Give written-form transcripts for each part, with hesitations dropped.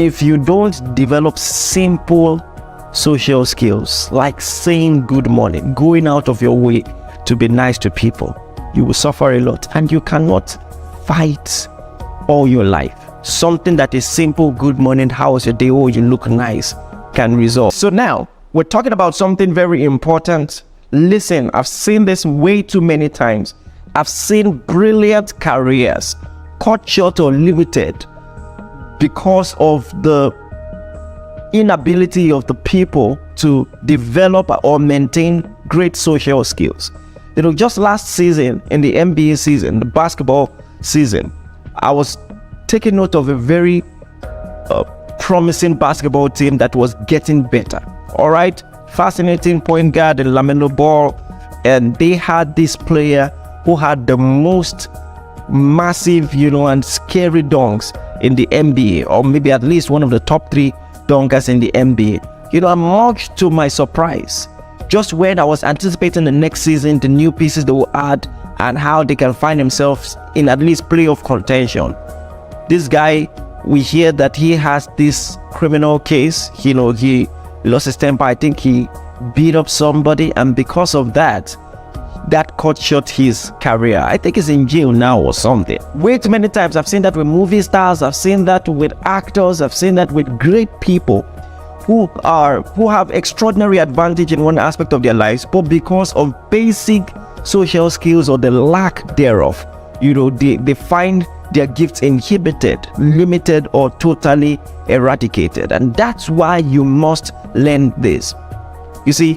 If you don't develop simple social skills like saying good morning, going out of your way to be nice to people, you will suffer a lot, and you cannot fight all your life. Something that is simple, good morning, how was your day, oh you look nice, can resolve. So now we're talking about something very important. Listen, I've seen this way too many times. I've seen brilliant careers cut short or limited because of the inability of the people to develop or maintain great social skills. You know, just last season in the NBA season, the basketball season, I was taking note of a very promising basketball team that was getting better. All right, fascinating point guard in LaMelo Ball, and they had this player who had the most massive, and scary dunks in the NBA, or maybe at least one of the top 3 dunkers in the NBA. And much to my surprise, just when I was anticipating the next season, the new pieces they will add and how they can find themselves in at least playoff contention, this guy, we hear that he has this criminal case. He lost his temper. I think he beat up somebody, and because of that cut short his career. I think he's in jail now or something. Way too many times I've seen that with movie stars, I've seen that with actors, I've seen that with great people who have extraordinary advantage in one aspect of their lives, but because of basic social skills or the lack thereof, they find their gifts inhibited, limited, or totally eradicated. And that's why you must learn this. You see,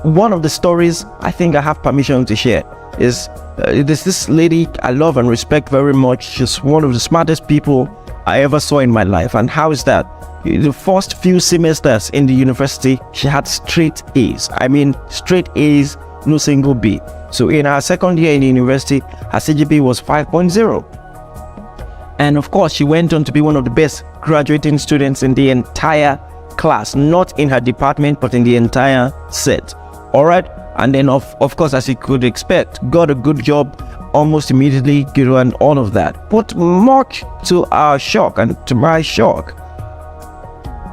one of the stories I think I have permission to share is there's this lady I love and respect very much. She's one of the smartest people I ever saw in my life. And how is that? The first few semesters in the university, she had straight A's. I mean, straight A's, no single B. So in her second year in the university, her CGPA was 5.0. And of course, she went on to be one of the best graduating students in the entire class, not in her department, but in the entire set. All right. And then of course, as you could expect, got a good job almost immediately, and all of that. But much to our shock and to my shock,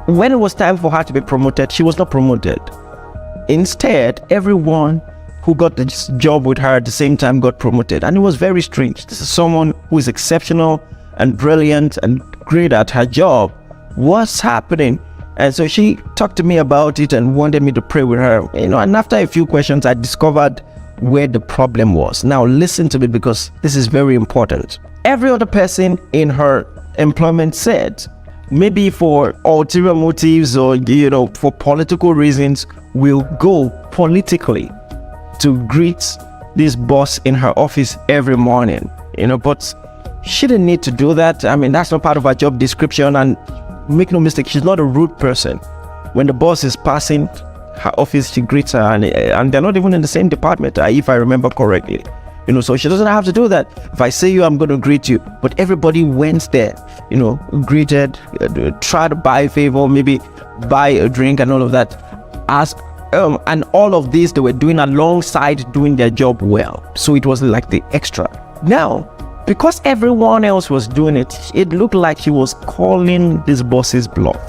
when it was time for her to be promoted, she was not promoted. Instead, everyone who got this job with her at the same time got promoted. And it was very strange. This is someone who is exceptional and brilliant and great at her job. What's happening? And so she talked to me about it and wanted me to pray with her. And after a few questions, I discovered where the problem was. Now listen to me, because this is very important. Every other person in her employment said, maybe for ulterior motives or for political reasons, will go politically to greet this boss in her office every morning. But she didn't need to do that. I mean, that's not part of her job description. And make no mistake, she's not a rude person. When the boss is passing her office, she greets her, and they're not even in the same department, if I remember correctly. So she doesn't have to do that. If I say you, I'm going to greet you. But everybody went there, greeted, try to buy a favor, maybe buy a drink and all of that. And all of this they were doing alongside doing their job well. So it was like the extra. Now, because everyone else was doing it, it looked like she was calling this boss's bluff.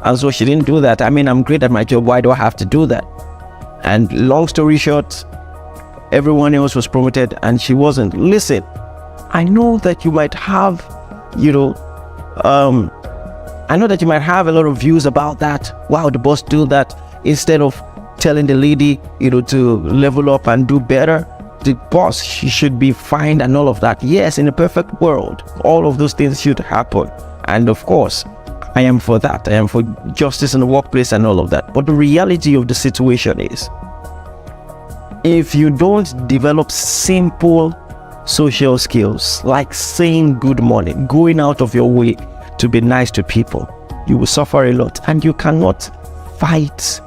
And so she didn't do that. I mean, I'm great at my job. Why do I have to do that? And long story short, everyone else was promoted and she wasn't. Listen, I know that you might have, I know that you might have a lot of views about that. Wow, the boss do that. Instead of telling the lady, to level up and do better, the boss, she should be fined and all of that. Yes, in a perfect world, all of those things should happen. And of course, I am for that. I am for justice in the workplace and all of that. But the reality of the situation is, if you don't develop simple social skills like saying good morning, going out of your way to be nice to people, you will suffer a lot, and you cannot fight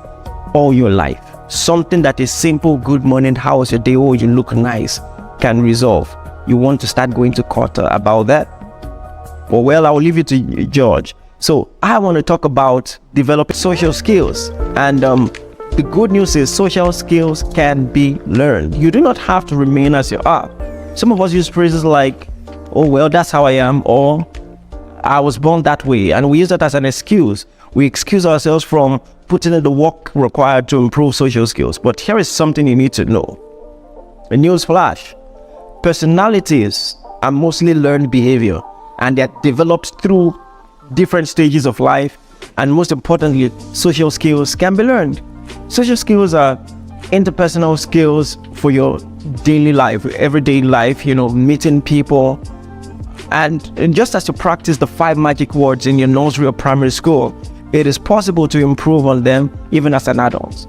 all your life. Something that is simple, good morning, how was your day, oh you look nice, can resolve. You want to start going to court about that? Well, I will leave it to George. So I want to talk about developing social skills. And the good news is social skills can be learned. You do not have to remain as you are. Some of us use phrases like, oh well, that's how I am, or I was born that way, and we use that as an excuse. We excuse ourselves from putting in the work required to improve social skills. But here is something you need to know. A news flash. Personalities are mostly learned behavior, and they're developed through different stages of life. And most importantly, social skills can be learned. Social skills are interpersonal skills for your daily life, everyday life, meeting people. And just as you practice the 5 magic words in your nursery or primary school, it is possible to improve on them even as an adult.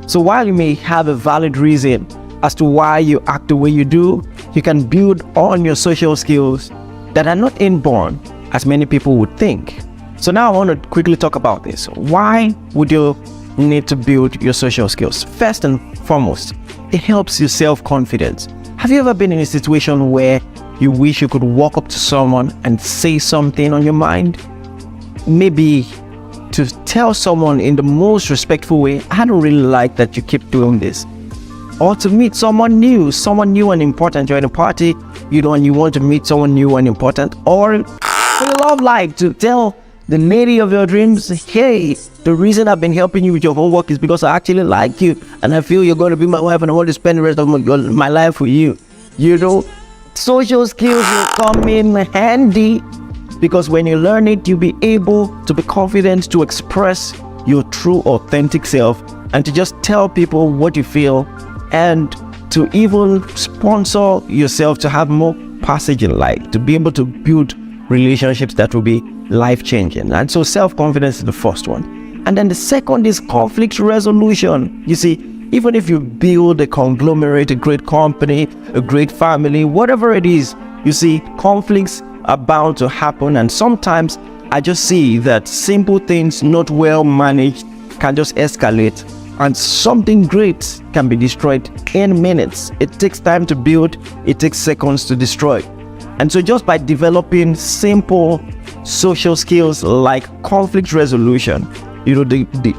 So while you may have a valid reason as to why you act the way you do, you can build on your social skills that are not inborn, as many people would think. So now I want to quickly talk about this. Why would you need to build your social skills? First and foremost, it helps your self-confidence. Have you ever been in a situation where you wish you could walk up to someone and say something on your mind? Maybe to tell someone in the most respectful way, I don't really like that you keep doing this. Or to meet someone new and important. You're in a party, you want to meet someone new and important. Or for your love life, to tell the lady of your dreams, hey, the reason I've been helping you with your homework is because I actually like you, and I feel you're going to be my wife, and I want to spend the rest of my life with you. Social skills will come in handy, because when you learn it, you'll be able to be confident to express your true, authentic self, and to just tell people what you feel, and to even sponsor yourself to have more passage in life, to be able to build relationships that will be life-changing. And so self-confidence is the first one. And then the second is conflict resolution. You see, even if you build a conglomerate, a great company, a great family, whatever it is, you see, conflicts are bound to happen. And sometimes I just see that simple things not well managed can just escalate, and something great can be destroyed in minutes. It takes time to build, it takes seconds to destroy. And so just by developing simple social skills like conflict resolution,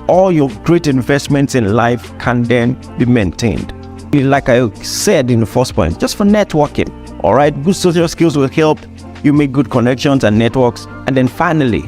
all your great investments in life can then be maintained. Like I said in the first point, just for networking, all right? Good social skills will help you make good connections and networks. And then finally,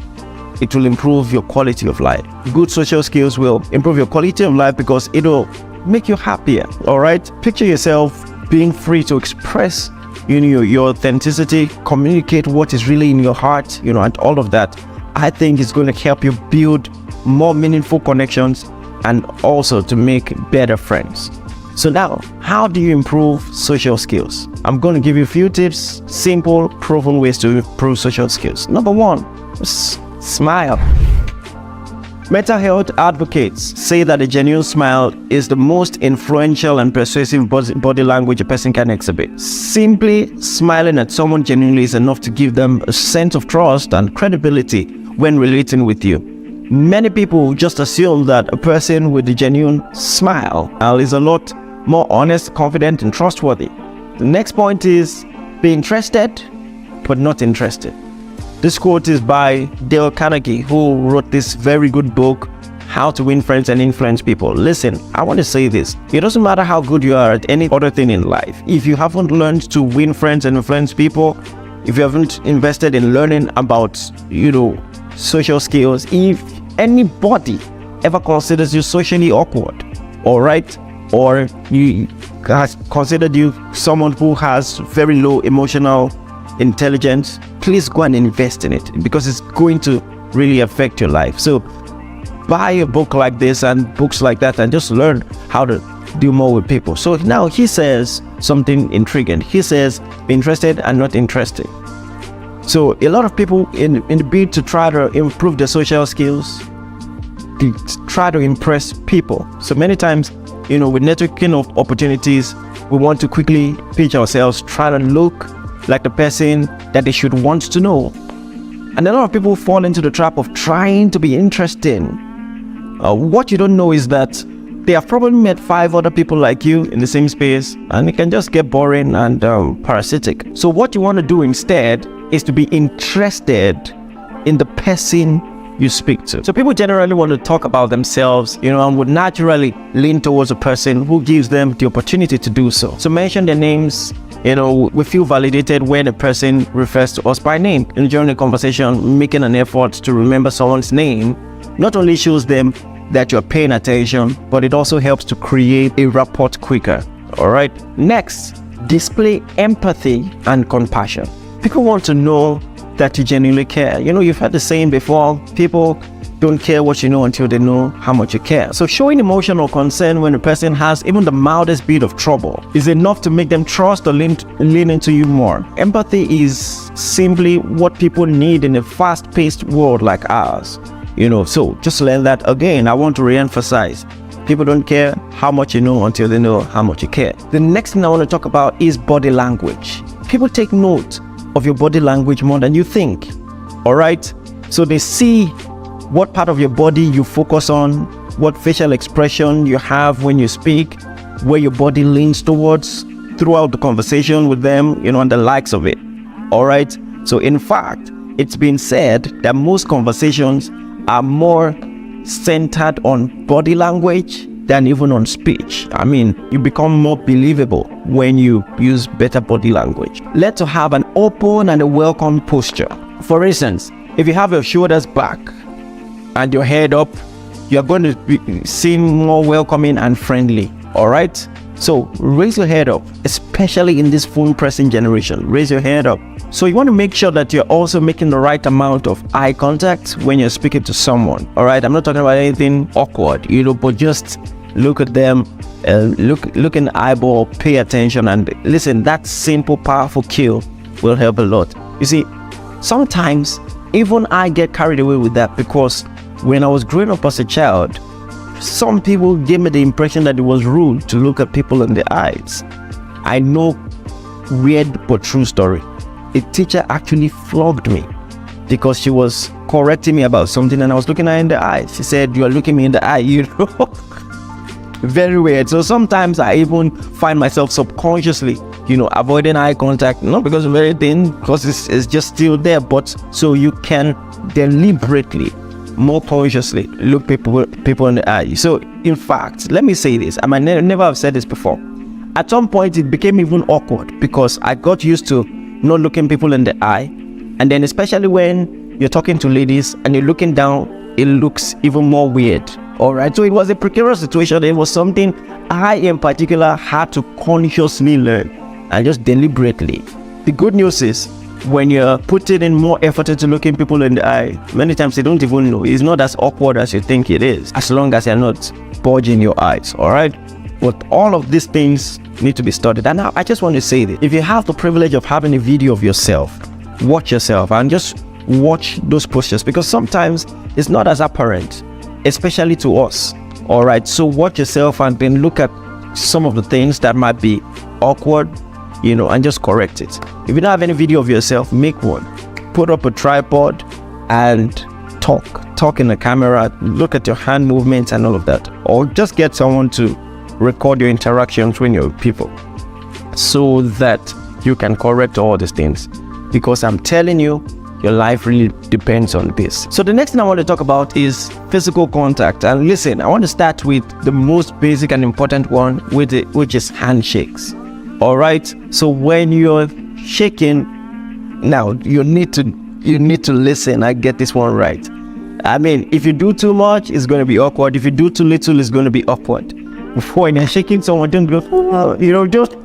it will improve your quality of life. Good social skills will improve your quality of life because it will make you happier, all right? Picture yourself being free to express your authenticity, communicate what is really in your heart, and all of that. I think it's going to help you build more meaningful connections and also to make better friends. So now, how do you improve social skills? I'm going to give you a few tips, simple, proven ways to improve social skills. Number 1, smile. Mental health advocates say that a genuine smile is the most influential and persuasive body language a person can exhibit. Simply smiling at someone genuinely is enough to give them a sense of trust and credibility when relating with you. Many people just assume that a person with a genuine smile is a lot more honest, confident, and trustworthy. The next point is be interested, but not interested. This quote is by Dale Carnegie, who wrote this very good book, How to Win Friends and Influence People. Listen, I want to say this. It doesn't matter how good you are at any other thing in life. If you haven't learned to win friends and influence people, if you haven't invested in learning about, social skills, if anybody ever considers you socially awkward, all right, or you has considered you someone who has very low emotional intelligence, please go and invest in it, because it's going to really affect your life. So buy a book like this and books like that and just learn how to do more with people. So now he says something intriguing. He says be interested and not interested. So a lot of people in the bid to try to improve their social skills, they try to impress people. So many times, with networking of opportunities, we want to quickly pitch ourselves, try to look like the person that they should want to know. And a lot of people fall into the trap of trying to be interesting. What you don't know is that they have probably met 5 other people like you in the same space, and it can just get boring and parasitic. So what you want to do instead is to be interested in the person you speak to. So people generally want to talk about themselves, and would naturally lean towards a person who gives them the opportunity to do so. So mention their names, We feel validated when a person refers to us by name. And during the conversation, making an effort to remember someone's name not only shows them that you're paying attention, but it also helps to create a rapport quicker. All right. Next, display empathy and compassion. People want to know that you genuinely care. You've heard the saying before, people don't care what you know until they know how much you care. So showing emotional concern when a person has even the mildest bit of trouble is enough to make them trust or lean into you more. Empathy is simply what people need in a fast-paced world like ours. So just learn that again. I want to re-emphasize. People don't care how much you know until they know how much you care. The next thing I want to talk about is body language. People take note of your body language more than you think. All right? So they see what part of your body you focus on, what facial expression you have when you speak, where your body leans towards throughout the conversation with them, and the likes of it. All right? So in fact, it's been said that most conversations are more centered on body language than even on speech. You become more believable when you use better body language. Learn to have an open and a welcome posture. For instance, if you have your shoulders back and your head up, you're going to be seen more welcoming and friendly. All right? So raise your head up, especially in this phone pressing generation. Raise your head up. So you want to make sure that you're also making the right amount of eye contact when you're speaking to someone. All right? I'm not talking about anything awkward, but just look at them, look in the eyeball, pay attention, and listen. That simple, powerful cue will help a lot. You see, sometimes even I get carried away with that, because when I was growing up as a child, some people gave me the impression that it was rude to look at people in the eyes. I know, weird but true story. A teacher actually flogged me because she was correcting me about something and I was looking her in the eye. She said, "You are looking me in the eye, Very weird. So sometimes I even find myself subconsciously, avoiding eye contact, not because of anything, because it's just still there, but so you can deliberately, more consciously look people in the eye. So in fact, let me say this, I might never have said this before. At some point it became even awkward because I got used to not looking people in the eye, and then especially when you're talking to ladies and you're looking down, it looks even more weird. All right, so it was a precarious situation. It was something I in particular had to consciously learn, and just deliberately. The good news is, when you're putting in more effort into looking people in the eye, many times they don't even know. It's not as awkward as you think it is, as long as you're not bulging your eyes. All right, but all of these things need to be studied. And now I just want to say that if you have the privilege of having a video of yourself, watch yourself and just watch those postures, because sometimes it's not as apparent, especially to us. All right, so watch yourself and then look at some of the things that might be awkward, and just correct it. If you don't have any video of yourself, make one. Put up a tripod and talk in the camera, look at your hand movements and all of that, or just get someone to record your interactions with your people so that you can correct all these things, because I'm telling you, your life really depends on this. So the next thing I want to talk about is physical contact. And listen, I want to start with the most basic and important one, which is handshakes. All right, so when you're shaking, now you need to listen and get this one right. If you do too much, it's going to be awkward. If you do too little, it's going to be awkward. When you're shaking someone, don't go, just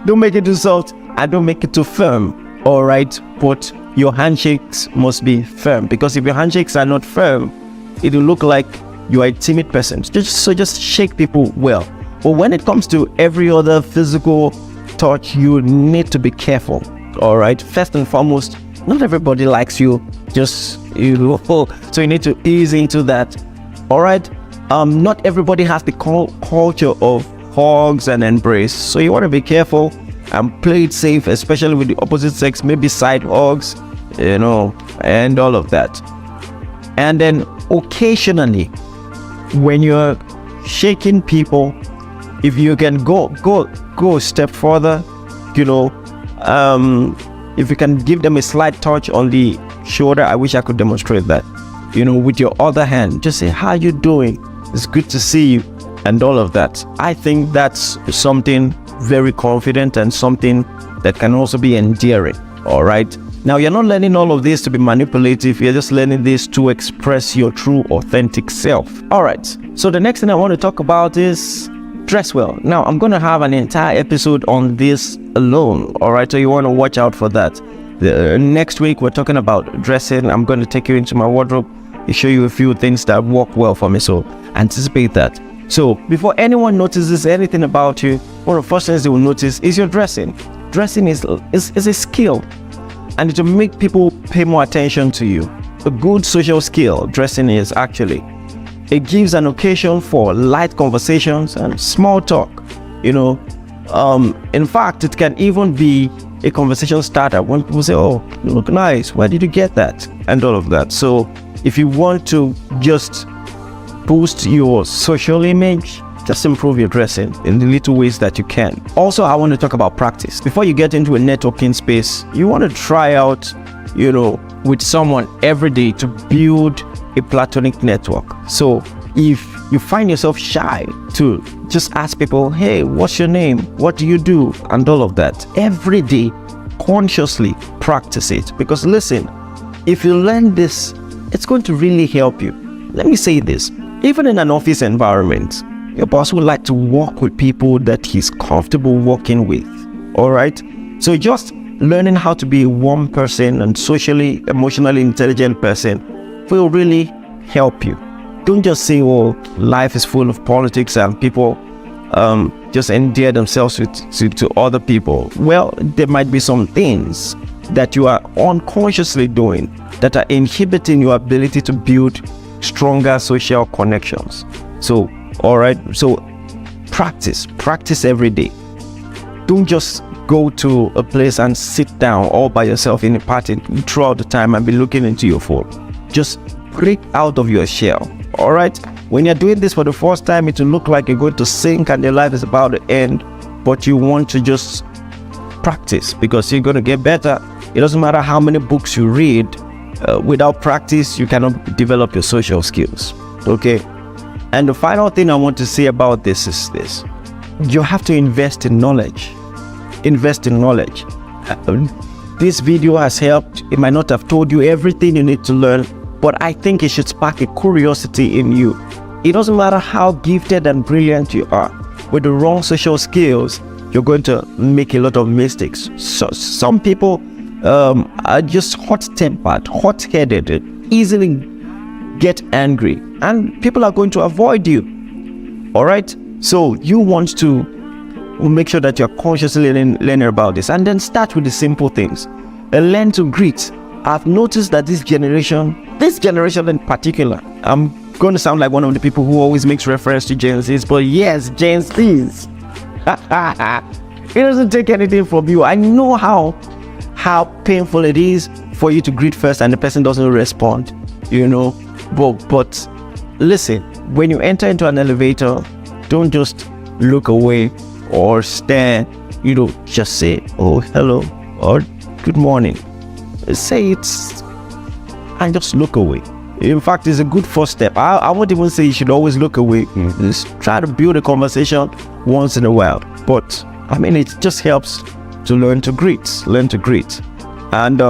don't make it too soft and don't make it too firm. All right, but your handshakes must be firm, because if your handshakes are not firm, it will look like you are a timid person. Just shake people well. But when it comes to every other physical touch, you need to be careful. All right, first and foremost, not everybody likes you. So you need to ease into that. All right, not everybody has the culture of hugs and embrace, so you want to be careful and play it safe, especially with the opposite sex, maybe side hugs, and all of that. And then occasionally, when you're shaking people, if you can go a step further, if you can give them a slight touch on the shoulder. I wish I could demonstrate that, with your other hand, just say, "How you doing? It's good to see you," and all of that. I think that's something very confident and something that can also be endearing. All right. Now, you're not learning all of this to be manipulative. You're just learning this to express your true, authentic self. All right. So the next thing I want to talk about is dress well. Now, I'm going to have an entire episode on this alone. All right. So you want to watch out for that. Next week, we're talking about dressing. I'm going to take you into my wardrobe and show you a few things that work well for me. So anticipate that. So before anyone notices anything about you, one of the first things they will notice is your dressing. Dressing is a skill, and it will make people pay more attention to you. A good social skill, dressing is actually. It gives an occasion for light conversations and small talk. In fact, it can even be a conversation starter when people say, "Oh, you look nice. Where did you get that?" and all of that. So if you want to just boost your social image, just improve your dressing in the little ways that you can. Also, I want to talk about practice. Before you get into a networking space, you want to try out, with someone every day to build a platonic network. So if you find yourself shy to just ask people, "Hey, what's your name? What do you do?" and all of that, every day, consciously practice it. Because listen, if you learn this, it's going to really help you. Let me say this, even in an office environment, your boss would like to work with people that he's comfortable working with. All right. So just learning how to be a warm person and socially, emotionally intelligent person will really help you. Don't just say, "Oh, life is full of politics and people just endear themselves to other people." Well, there might be some things that you are unconsciously doing that are inhibiting your ability to build stronger social connections. So, all right. So practice every day. Don't just go to a place and sit down all by yourself in a party throughout the time and be looking into your phone. Just break out of your shell. All right. When you're doing this for the first time, it will look like you're going to sink and your life is about to end, but you want to just practice because you're going to get better. It doesn't matter how many books you read. Without practice, you cannot develop your social skills. Okay. And the final thing I want to say about this is this: you have to invest in knowledge. Invest in knowledge. This video has helped. It might not have told you everything you need to learn, but I think it should spark a curiosity in you. It doesn't matter how gifted and brilliant you are. With the wrong social skills, you're going to make a lot of mistakes. So some people are just hot-tempered, hot-headed, easily get angry, and people are going to avoid you. All right. So you want to make sure that you're consciously learning about this, and then start with the simple things and learn to greet. I've noticed that this generation in particular, I'm going to sound like one of the people who always makes reference to Gen Zs, but yes, Gen Zs. It doesn't take anything from you. I know how painful it is for you to greet first and the person doesn't respond, but listen, when you enter into an elevator, don't just look away or stare. Just say, "Oh, hello," or "Good morning." Say it and just look away. In fact, it's a good first step. I won't even say you should always look away. Just try to build a conversation once in a while. But it just helps to learn to greet. And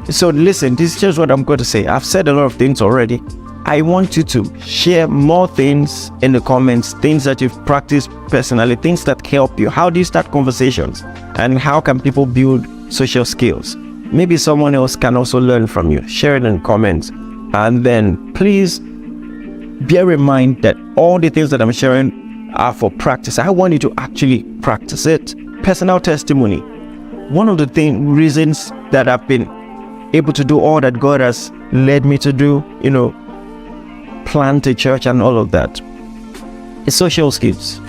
so listen, this is just what I'm going to say. I've said a lot of things already. I want you to share more things in the comments, things that you've practiced personally, things that help you. How do you start conversations? And how can people build social skills? Maybe someone else can also learn from you. Share it in the comments. And then please bear in mind that all the things that I'm sharing are for practice. I want you to actually practice it. Personal testimony. One of the reasons that I've been able to do all that God has led me to do, plant a church and all of that, is social skills.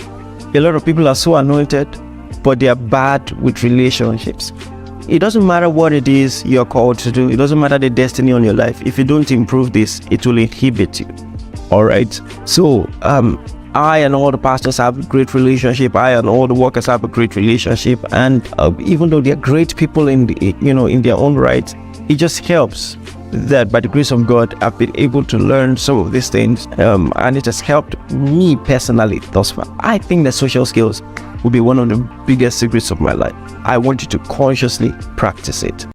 A lot of people are so anointed, but they are bad with relationships. It doesn't matter what it is you're called to do. It doesn't matter the destiny on your life. If you don't improve this, it will inhibit you. All right. So I and all the pastors have a great relationship. I and all the workers have a great relationship. And even though they're great people in their own right, it just helps that by the grace of God, I've been able to learn some of these things, and it has helped me personally thus far. I think that social skills will be one of the biggest secrets of my life. I want you to consciously practice it.